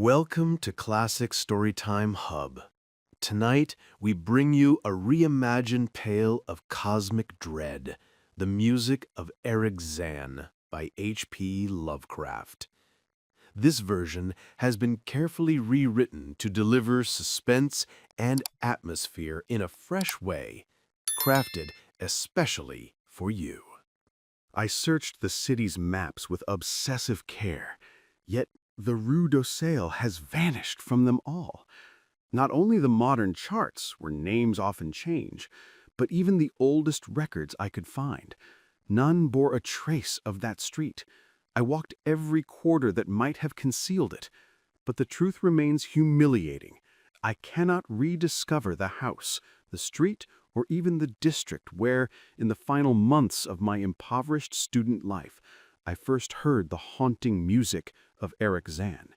Welcome to Classic Storytime Hub. Tonight, we bring you a reimagined tale of cosmic dread, the music of Erich Zann by H.P. Lovecraft. This version has been carefully rewritten to deliver suspense and atmosphere in a fresh way, crafted especially for you. I searched the city's maps with obsessive care, yet the Rue d'Orsay has vanished from them all. Not only the modern charts, where names often change, but even the oldest records I could find. None bore a trace of that street. I walked every quarter that might have concealed it, but the truth remains humiliating. I cannot rediscover the house, the street, or even the district where, in the final months of my impoverished student life, I first heard the haunting music of Erich Zann.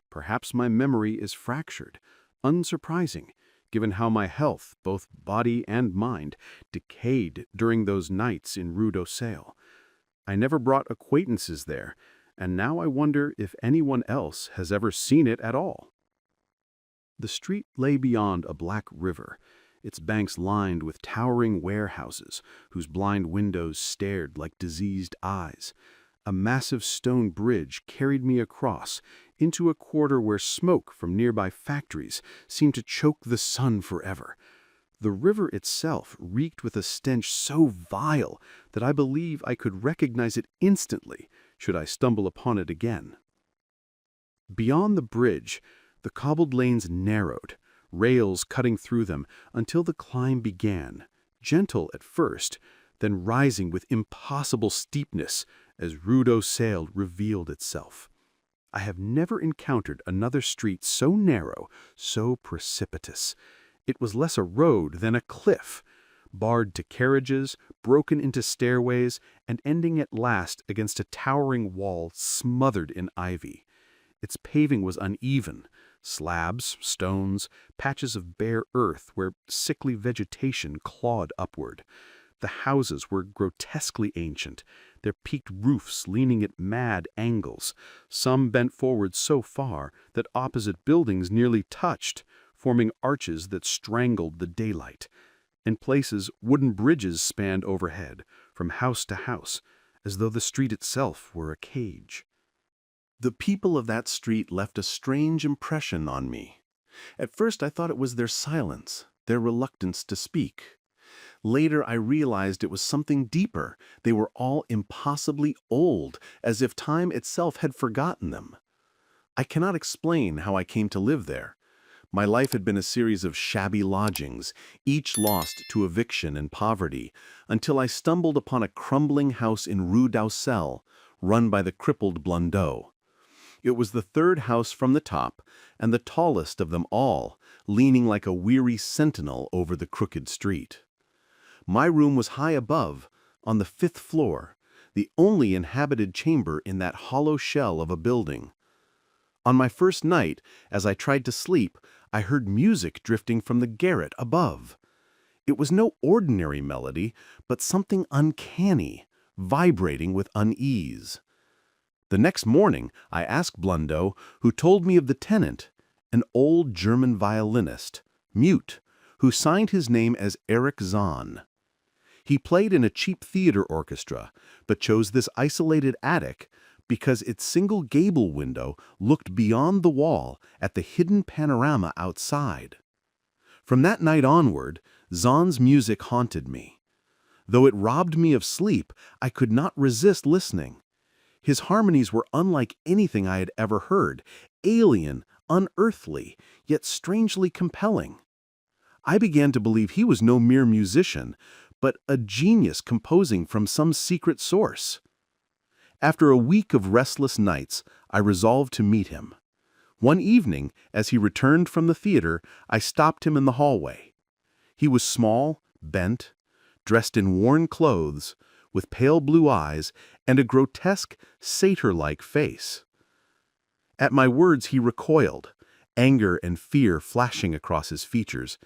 Perhaps my memory is fractured, unsurprising, given how my health, both body and mind, decayed during those nights in Rue d'Orsay. I never brought acquaintances there, and now I wonder if anyone else has ever seen it at all. The street lay beyond a black river, its banks lined with towering warehouses whose blind windows stared like diseased eyes. A massive stone bridge carried me across into a quarter where smoke from nearby factories seemed to choke the sun forever. The river itself reeked with a stench so vile that I believe I could recognize it instantly should I stumble upon it again. Beyond the bridge, the cobbled lanes narrowed, rails cutting through them until the climb began, gentle at first, then rising with impossible steepness as Rue d'Orsay revealed itself. I have never encountered another street so narrow, so precipitous. It was less a road than a cliff, barred to carriages, broken into stairways, and ending at last against a towering wall smothered in ivy. Its paving was uneven, slabs, stones, patches of bare earth where sickly vegetation clawed upward. The houses were grotesquely ancient, their peaked roofs leaning at mad angles, some bent forward so far that opposite buildings nearly touched, forming arches that strangled the daylight. In places, wooden bridges spanned overhead, from house to house, as though the street itself were a cage. The people of that street left a strange impression on me. At first I thought it was their silence, their reluctance to speak. Later I realized it was something deeper. They were all impossibly old, as if time itself had forgotten them. I cannot explain how I came to live there. My life had been a series of shabby lodgings, each lost to eviction and poverty, until I stumbled upon a crumbling house in Rue d'Orsay, run by the crippled Blondeau. It was the third house from the top, and the tallest of them all, leaning like a weary sentinel over the crooked street. My room was high above, on the 5th floor, the only inhabited chamber in that hollow shell of a building. On my first night, as I tried to sleep, I heard music drifting from the garret above. It was no ordinary melody, but something uncanny, vibrating with unease. The next morning, I asked Blondeau, who told me of the tenant, an old German violinist, mute, who signed his name as Erich Zann. He played in a cheap theater orchestra, but chose this isolated attic because its single gable window looked beyond the wall at the hidden panorama outside. From that night onward, Zann's music haunted me. Though it robbed me of sleep, I could not resist listening. His harmonies were unlike anything I had ever heard, alien, unearthly, yet strangely compelling. I began to believe he was no mere musician, but a genius composing from some secret source. After a week of restless nights, I resolved to meet him. One evening, as he returned from the theater, I stopped him in the hallway. He was small, bent, dressed in worn clothes, with pale blue eyes and a grotesque, satyr-like face. At my words he recoiled, anger and fear flashing across his features,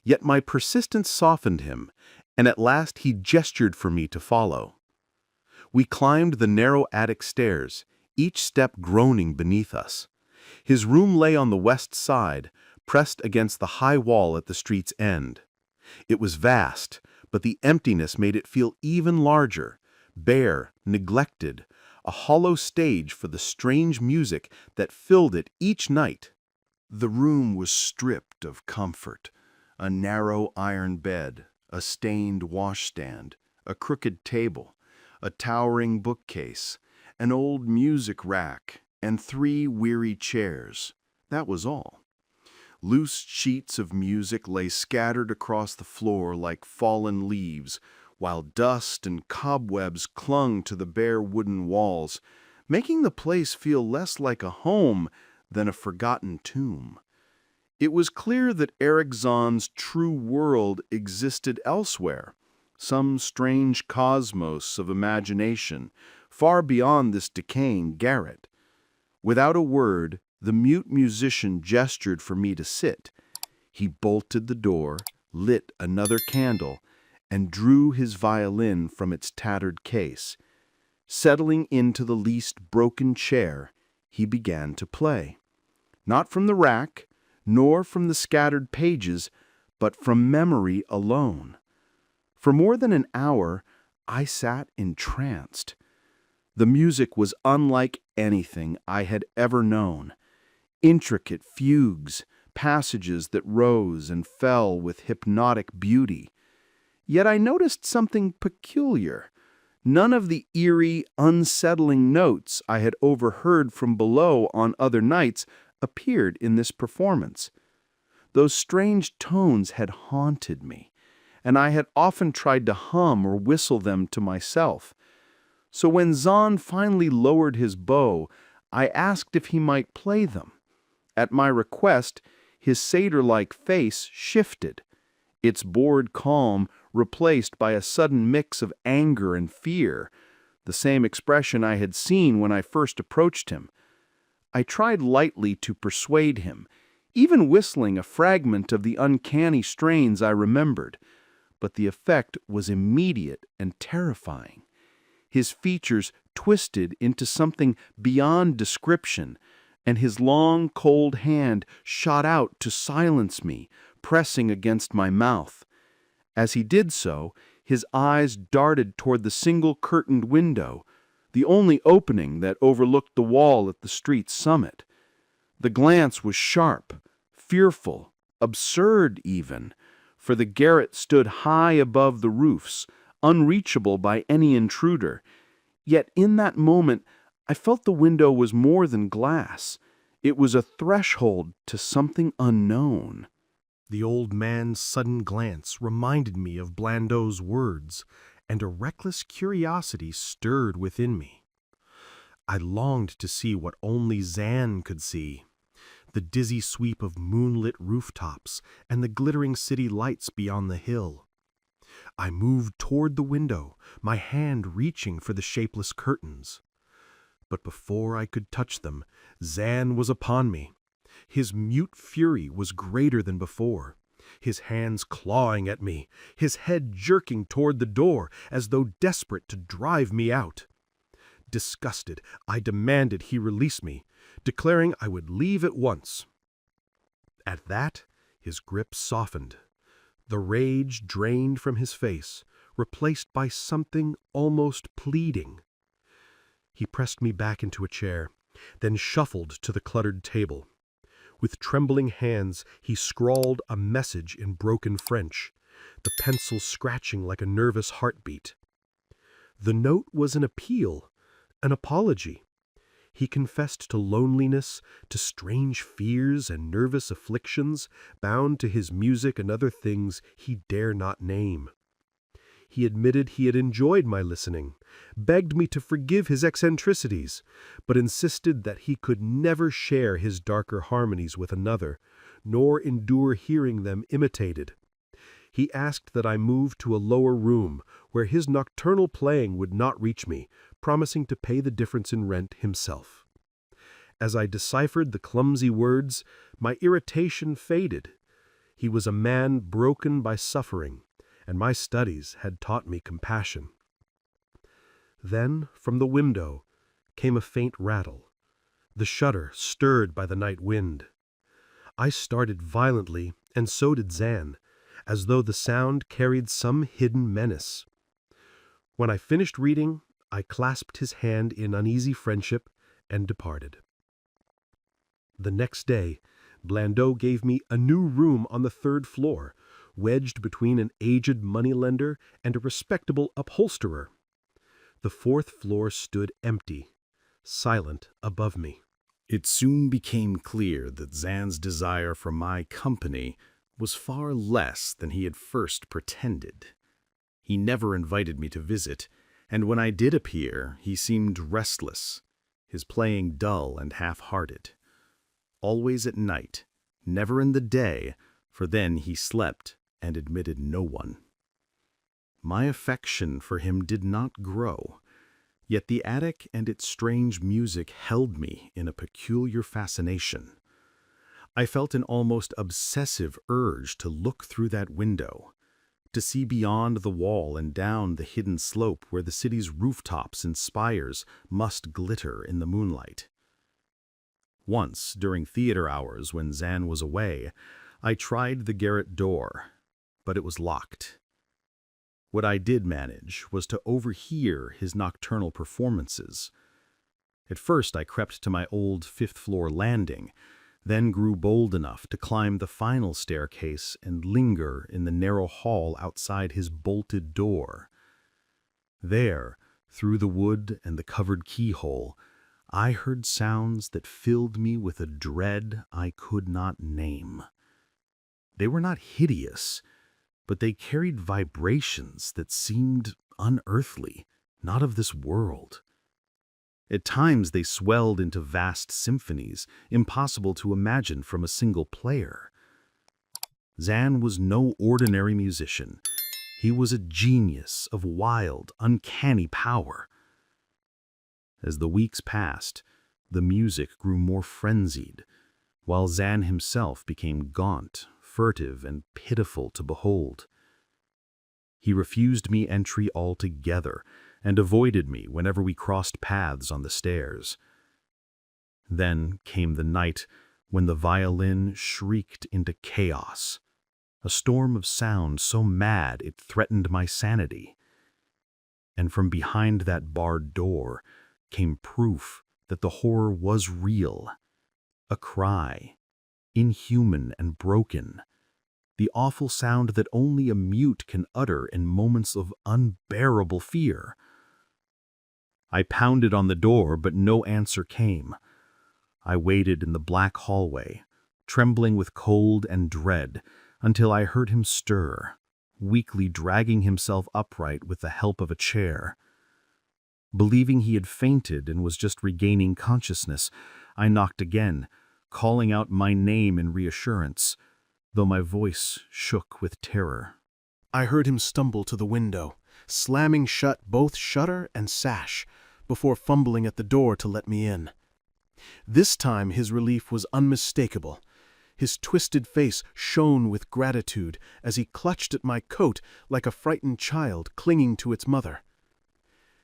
yet my persistence softened him, and at last he gestured for me to follow. We climbed the narrow attic stairs, each step groaning beneath us. His room lay on the west side, pressed against the high wall at the street's end. It was vast, but the emptiness made it feel even larger, bare, neglected, a hollow stage for the strange music that filled it each night. The room was stripped of comfort. A narrow iron bed, a stained washstand, a crooked table, a towering bookcase, an old music rack, and 3 weary chairs. That was all. Loose sheets of music lay scattered across the floor like fallen leaves, while dust and cobwebs clung to the bare wooden walls, making the place feel less like a home than a forgotten tomb. It was clear that Erich Zann's true world existed elsewhere, some strange cosmos of imagination, far beyond this decaying garret. Without a word, the mute musician gestured for me to sit. He bolted the door, lit another candle, and drew his violin from its tattered case. Settling into the least broken chair, he began to play. Not from the rack, nor from the scattered pages, but from memory alone. For more than an hour, I sat entranced. The music was unlike anything I had ever known. Intricate fugues, passages that rose and fell with hypnotic beauty. Yet I noticed something peculiar. None of the eerie, unsettling notes I had overheard from below on other nights appeared in this performance. Those strange tones had haunted me, and I had often tried to hum or whistle them to myself. So when Zann finally lowered his bow, I asked if he might play them. At my request, his satyr-like face shifted, its bored calm replaced by a sudden mix of anger and fear, the same expression I had seen when I first approached him. I tried lightly to persuade him, even whistling a fragment of the uncanny strains I remembered, but the effect was immediate and terrifying. His features twisted into something beyond description, and his long, cold hand shot out to silence me, pressing against my mouth. As he did so, his eyes darted toward the single curtained window, the only opening that overlooked the wall at the street's summit. The glance was sharp, fearful, absurd even, for the garret stood high above the roofs, unreachable by any intruder. Yet in that moment, I felt the window was more than glass. It was a threshold to something unknown. The old man's sudden glance reminded me of Blandot's words, and a reckless curiosity stirred within me. I longed to see what only Zann could see, the dizzy sweep of moonlit rooftops and the glittering city lights beyond the hill. I moved toward the window, my hand reaching for the shapeless curtains. But before I could touch them, Zann was upon me. His mute fury was greater than before, his hands clawing at me, his head jerking toward the door as though desperate to drive me out. Disgusted, I demanded he release me, declaring I would leave at once. At that, his grip softened. The rage drained from his face, replaced by something almost pleading. He pressed me back into a chair, then shuffled to the cluttered table. With trembling hands, he scrawled a message in broken French, the pencil scratching like a nervous heartbeat. The note was an appeal, an apology. He confessed to loneliness, to strange fears and nervous afflictions, bound to his music and other things he dare not name. He admitted he had enjoyed my listening, begged me to forgive his eccentricities, but insisted that he could never share his darker harmonies with another, nor endure hearing them imitated. He asked that I move to a lower room, where his nocturnal playing would not reach me, promising to pay the difference in rent himself. As I deciphered the clumsy words, my irritation faded. He was a man broken by suffering, and my studies had taught me compassion. Then, from the window, came a faint rattle. the shutter stirred by the night wind. I started violently, and so did Zann, as though the sound carried some hidden menace. When I finished reading, I clasped his hand in uneasy friendship and departed. The next day, Blandeau gave me a new room on the 3rd floor, wedged between an aged moneylender and a respectable upholsterer. The 4th floor stood empty, silent above me. It soon became clear that Zann's desire for my company was far less than he had first pretended. He never invited me to visit, and when I did appear, he seemed restless, his playing dull and half-hearted. Always at night, never in the day, for then he slept and admitted no one. My affection for him did not grow, yet the attic and its strange music held me in a peculiar fascination. I felt an almost obsessive urge to look through that window, to see beyond the wall and down the hidden slope where the city's rooftops and spires must glitter in the moonlight. Once, during theater hours when Zann was away, I tried the garret door, but it was locked. What I did manage was to overhear his nocturnal performances. At first I crept to my old 5th-floor landing, then grew bold enough to climb the final staircase and linger in the narrow hall outside his bolted door. There, through the wood and the covered keyhole, I heard sounds that filled me with a dread I could not name. They were not hideous, but they carried vibrations that seemed unearthly, not of this world. At times they swelled into vast symphonies, impossible to imagine from a single player. Zann was no ordinary musician. He was a genius of wild, uncanny power. As the weeks passed, the music grew more frenzied, while Zann himself became gaunt, furtive, and pitiful to behold. He refused me entry altogether, and avoided me whenever we crossed paths on the stairs. Then came the night when the violin shrieked into chaos, a storm of sound so mad it threatened my sanity. And from behind that barred door came proof that the horror was real, a cry, inhuman and broken, the awful sound that only a mute can utter in moments of unbearable fear. I pounded on the door, but no answer came. I waited in the black hallway, trembling with cold and dread, until I heard him stir, weakly dragging himself upright with the help of a chair. Believing he had fainted and was just regaining consciousness, I knocked again, calling out my name in reassurance, though my voice shook with terror. I heard him stumble to the window, slamming shut both shutter and sash, before fumbling at the door to let me in. This time his relief was unmistakable. His twisted face shone with gratitude as he clutched at my coat like a frightened child clinging to its mother.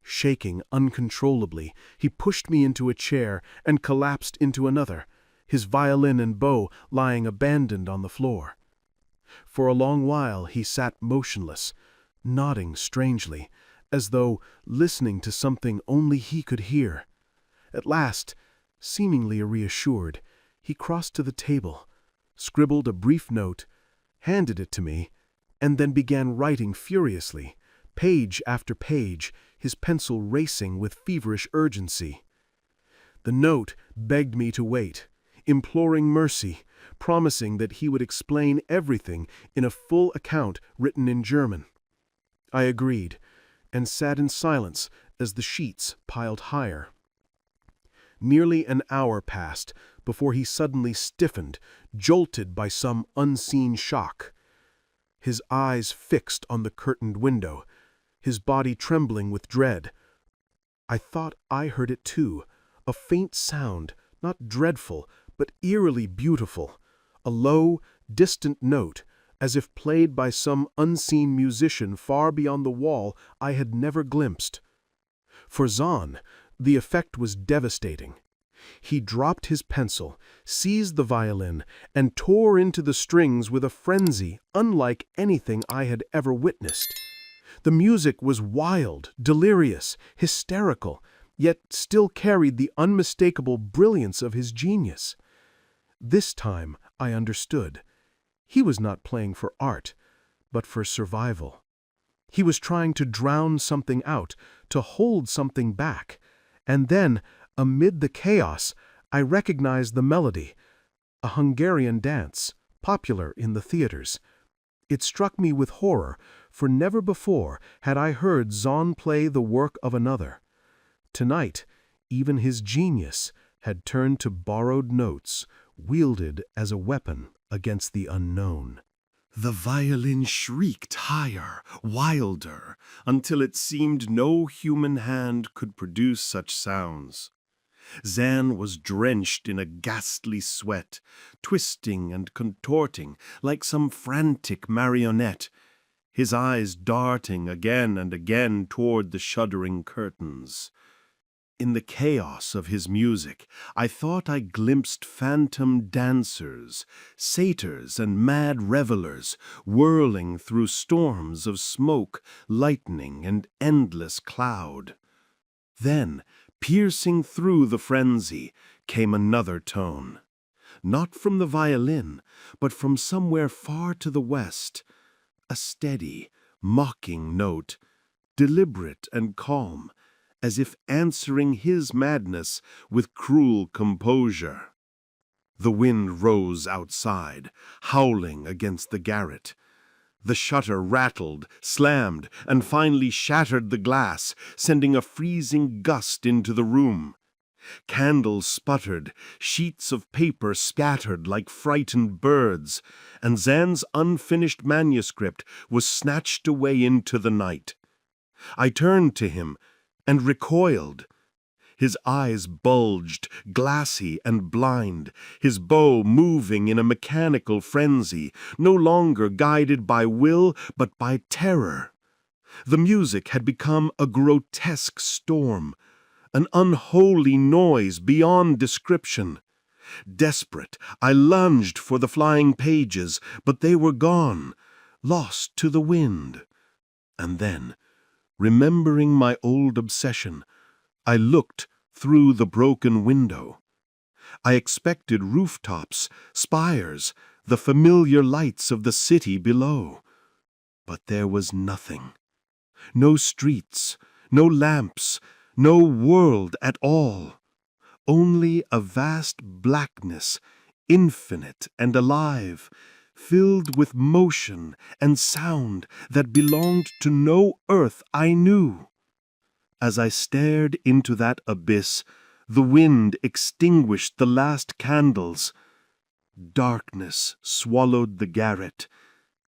Shaking uncontrollably, he pushed me into a chair and collapsed into another, his violin and bow lying abandoned on the floor. For a long while he sat motionless, nodding strangely, as though listening to something only he could hear. At last, seemingly reassured, he crossed to the table, scribbled a brief note, handed it to me, and then began writing furiously, page after page, his pencil racing with feverish urgency. The note begged me to wait, imploring mercy, promising that he would explain everything in a full account written in German. I agreed, and sat in silence as the sheets piled higher. Nearly an hour passed before he suddenly stiffened, jolted by some unseen shock. His eyes fixed on the curtained window, his body trembling with dread. I thought I heard it too, a faint sound, not dreadful, but eerily beautiful, a low, distant note, as if played by some unseen musician far beyond the wall I had never glimpsed. For Zann, the effect was devastating. He dropped his pencil, seized the violin, and tore into the strings with a frenzy unlike anything I had ever witnessed. The music was wild, delirious, hysterical, yet still carried the unmistakable brilliance of his genius. This time I understood. He was not playing for art, but for survival. He was trying to drown something out, to hold something back. And then, amid the chaos, I recognized the melody, a Hungarian dance, popular in the theaters. It struck me with horror, for never before had I heard Zann play the work of another. Tonight, even his genius had turned to borrowed notes, wielded as a weapon against the unknown. The violin shrieked higher, wilder, until it seemed no human hand could produce such sounds. Zann was drenched in a ghastly sweat, twisting and contorting like some frantic marionette, his eyes darting again and again toward the shuddering curtains. In the chaos of his music, I thought I glimpsed phantom dancers, satyrs and mad revelers, whirling through storms of smoke, lightning, and endless cloud. Then, piercing through the frenzy, came another tone. Not from the violin, but from somewhere far to the west. A steady, mocking note, deliberate and calm, as if answering his madness with cruel composure. The wind rose outside, howling against the garret. The shutter rattled, slammed, and finally shattered the glass, sending a freezing gust into the room. Candles sputtered, sheets of paper scattered like frightened birds, and Zann's unfinished manuscript was snatched away into the night. I turned to him and recoiled. His eyes bulged, glassy and blind, his bow moving in a mechanical frenzy, no longer guided by will but by terror. The music had become a grotesque storm, an unholy noise beyond description. Desperate, I lunged for the flying pages, but they were gone, lost to the wind. And then, remembering my old obsession, I looked through the broken window. I expected rooftops, spires, the familiar lights of the city below. But there was nothing. No streets, no lamps, no world at all. Only a vast blackness, infinite and alive, filled with motion and sound that belonged to no earth I knew. As I stared into that abyss, the wind extinguished the last candles. Darkness swallowed the garret,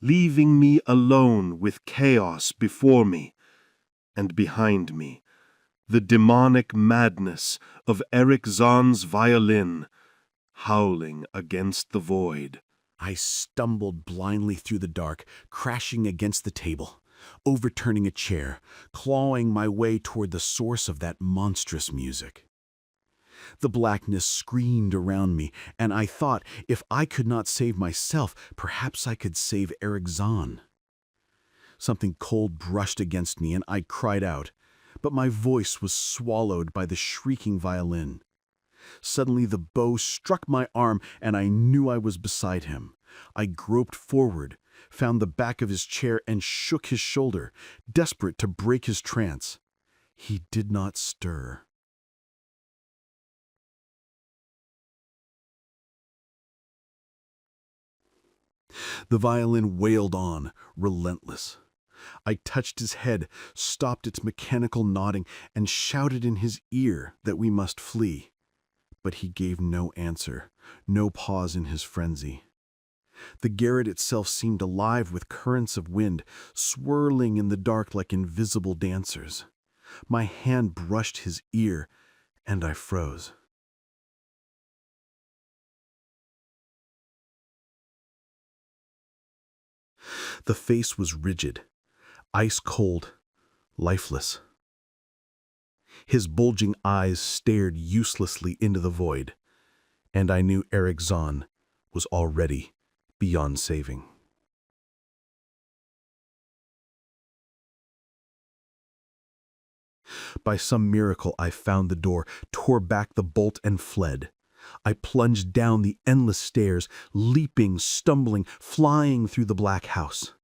leaving me alone with chaos before me, and behind me, the demonic madness of Erich Zann's violin, howling against the void. I stumbled blindly through the dark, crashing against the table, overturning a chair, clawing my way toward the source of that monstrous music. The blackness screamed around me, and I thought if I could not save myself, perhaps I could save Erich Zann. Something cold brushed against me, and I cried out, but my voice was swallowed by the shrieking violin. Suddenly the bow struck my arm, and I knew I was beside him. I groped forward, found the back of his chair, and shook his shoulder, desperate to break his trance. He did not stir. The violin wailed on, relentless. I touched his head, stopped its mechanical nodding, and shouted in his ear that we must flee. But he gave no answer, no pause in his frenzy. The garret itself seemed alive with currents of wind, swirling in the dark like invisible dancers. My hand brushed his ear, and I froze. The face was rigid, ice cold, lifeless. His bulging eyes stared uselessly into the void, and I knew Erich Zann was already beyond saving. By some miracle, I found the door, tore back the bolt, and fled. I plunged down the endless stairs, leaping, stumbling, flying through the black house.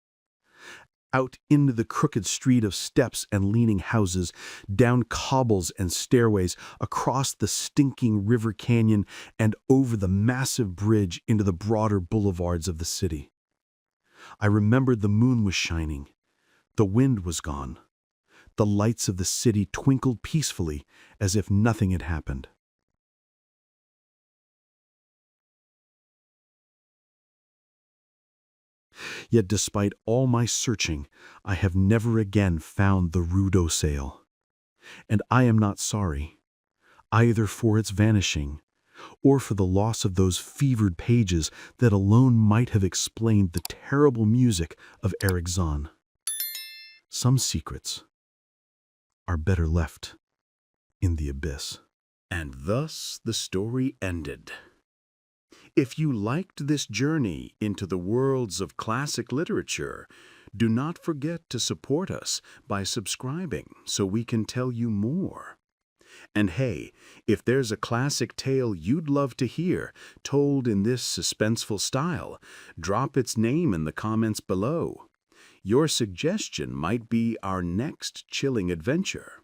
Out into the crooked street of steps and leaning houses, down cobbles and stairways, across the stinking river canyon, and over the massive bridge into the broader boulevards of the city. I remembered the moon was shining. The wind was gone. The lights of the city twinkled peacefully as if nothing had happened. Yet despite all my searching, I have never again found the Rue d'Ossel. And I am not sorry, either for its vanishing, or for the loss of those fevered pages that alone might have explained the terrible music of Erich Zann. Some secrets are better left in the abyss. And thus the story ended. If you liked this journey into the worlds of classic literature, do not forget to support us by subscribing so we can tell you more. And hey, if there's a classic tale you'd love to hear told in this suspenseful style, drop its name in the comments below. Your suggestion might be our next chilling adventure.